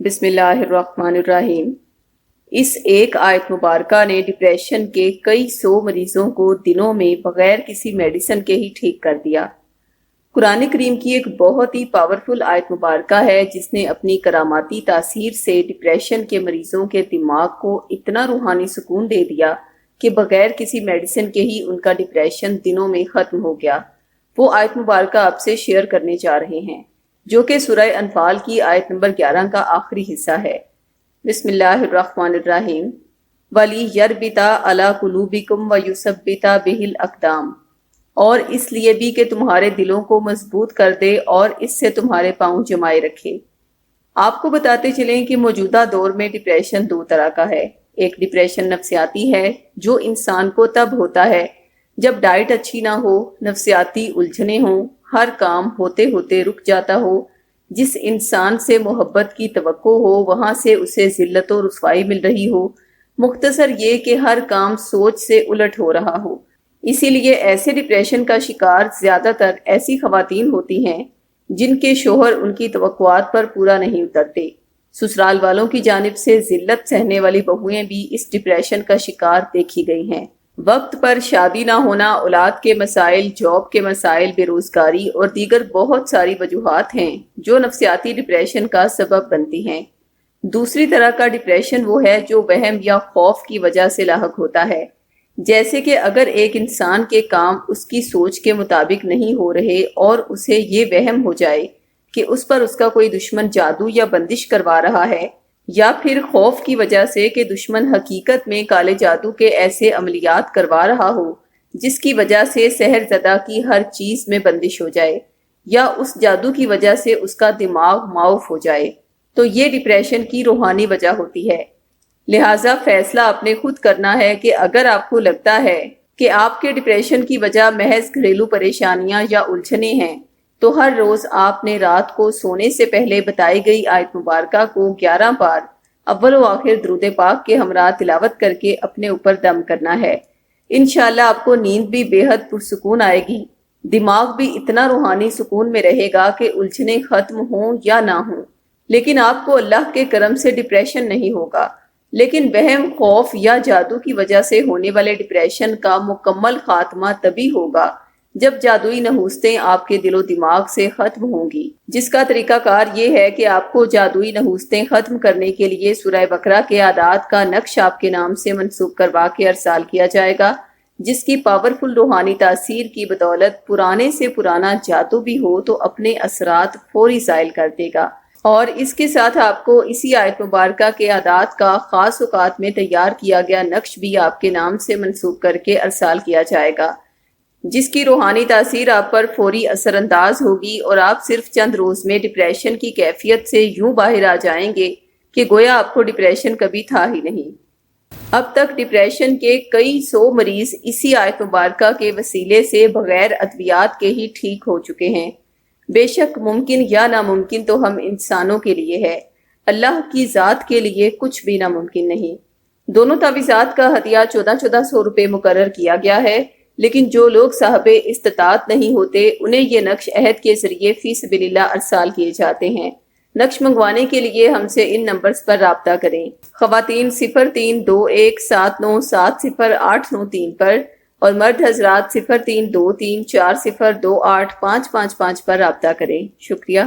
بسم اللہ الرحمن الرحیم۔ اس ایک آیت مبارکہ نے ڈپریشن کے کئی سو مریضوں کو دنوں میں بغیر کسی میڈیسن کے ہی ٹھیک کر دیا۔ قرآن کریم کی ایک بہت ہی پاورفل آیت مبارکہ ہے جس نے اپنی کراماتی تاثیر سے ڈپریشن کے مریضوں کے دماغ کو اتنا روحانی سکون دے دیا کہ بغیر کسی میڈیسن کے ہی ان کا ڈپریشن دنوں میں ختم ہو گیا۔ وہ آیت مبارکہ آپ سے شیئر کرنے جا رہے ہیں جو کہ سورہ انفال کی آیت نمبر 11 کا آخری حصہ ہے۔ بسم اللہ الرحمن الرحیم۔ وَلِيَرْبِطَ عَلَىٰ قُلُوبِكُمْ وَيُثَبِّتَ بِهِ الْأَقْدَامَ، اور اس لیے بھی کہ تمہارے دلوں کو مضبوط کر دے اور اس سے تمہارے پاؤں جمائے رکھے۔ آپ کو بتاتے چلیں کہ موجودہ دور میں ڈپریشن دو طرح کا ہے۔ ایک ڈپریشن نفسیاتی ہے جو انسان کو تب ہوتا ہے جب ڈائٹ اچھی نہ ہو، نفسیاتی الجھنیں ہوں، ہر کام ہوتے ہوتے رک جاتا ہو، جس انسان سے محبت کی توقع ہو وہاں سے اسے ذلت و رسوائی مل رہی ہو، مختصر یہ کہ ہر کام سوچ سے الٹ ہو رہا ہو۔ اسی لیے ایسے ڈپریشن کا شکار زیادہ تر ایسی خواتین ہوتی ہیں جن کے شوہر ان کی توقعات پر پورا نہیں اترتے۔ سسرال والوں کی جانب سے ذلت سہنے والی بہوئیں بھی اس ڈپریشن کا شکار دیکھی گئی ہیں۔ وقت پر شادی نہ ہونا، اولاد کے مسائل، جاب کے مسائل، بے روزگاری اور دیگر بہت ساری وجوہات ہیں جو نفسیاتی ڈپریشن کا سبب بنتی ہیں۔ دوسری طرح کا ڈپریشن وہ ہے جو وہم یا خوف کی وجہ سے لاحق ہوتا ہے، جیسے کہ اگر ایک انسان کے کام اس کی سوچ کے مطابق نہیں ہو رہے اور اسے یہ وہم ہو جائے کہ اس پر اس کا کوئی دشمن جادو یا بندش کروا رہا ہے، یا پھر خوف کی وجہ سے کہ دشمن حقیقت میں کالے جادو کے ایسے عملیات کروا رہا ہو جس کی وجہ سے سحر زدہ کی ہر چیز میں بندش ہو جائے، یا اس جادو کی وجہ سے اس کا دماغ معاف ہو جائے، تو یہ ڈپریشن کی روحانی وجہ ہوتی ہے۔ لہٰذا فیصلہ آپ نے خود کرنا ہے کہ اگر آپ کو لگتا ہے کہ آپ کے ڈپریشن کی وجہ محض گھریلو پریشانیاں یا الجھنیں ہیں، تو ہر روز آپ نے رات کو سونے سے پہلے بتائی گئی آیت مبارکہ کو 11 بار اول و آخر درود پاک کے ہمراہ تلاوت کر کے اپنے اوپر دم کرنا ہے۔ انشاءاللہ آپ کو نیند بھی بے حد پرسکون آئے گی، دماغ بھی اتنا روحانی سکون میں رہے گا کہ الجھنیں ختم ہوں یا نہ ہوں، لیکن آپ کو اللہ کے کرم سے ڈپریشن نہیں ہوگا۔ لیکن وہم، خوف یا جادو کی وجہ سے ہونے والے ڈپریشن کا مکمل خاتمہ تبھی ہوگا جب جادوئی نحوستیں آپ کے دل و دماغ سے ختم ہوں گی، جس کا طریقہ کار یہ ہے کہ آپ کو جادوئی نحوستیں ختم کرنے کے لیے سورہ بقرہ کے اعداد کا نقش آپ کے نام سے منسوخ کروا کے ارسال کیا جائے گا، جس کی پاورفل روحانی تاثیر کی بدولت پرانے سے پرانا جادو بھی ہو تو اپنے اثرات فوری زائل کر دے گا۔ اور اس کے ساتھ آپ کو اسی آیت مبارکہ کے اعداد کا خاص اوقات میں تیار کیا گیا نقش بھی آپ کے نام سے منسوخ کر کے ارسال کیا جائے گا، جس کی روحانی تاثیر آپ پر فوری اثر انداز ہوگی اور آپ صرف چند روز میں ڈپریشن کی کیفیت سے یوں باہر آ جائیں گے کہ گویا آپ کو ڈپریشن کبھی تھا ہی نہیں۔ اب تک ڈپریشن کے کئی سو مریض اسی آیت مبارکہ کے وسیلے سے بغیر ادویات کے ہی ٹھیک ہو چکے ہیں۔ بے شک ممکن یا ناممکن تو ہم انسانوں کے لیے ہے، اللہ کی ذات کے لیے کچھ بھی ناممکن نہیں۔ دونوں تعویذات کا ہدیہ 1400 روپے مقرر کیا گیا ہے، لیکن جو لوگ صاحب استطاعت نہیں ہوتے انہیں یہ نقش عہد کے ذریعے فی سبیل اللہ ارسال کیے جاتے ہیں۔ نقش منگوانے کے لیے ہم سے ان نمبرز پر رابطہ کریں۔ خواتین 0321707083 پر اور مرد حضرات 0323402855 پر رابطہ کریں۔ شکریہ۔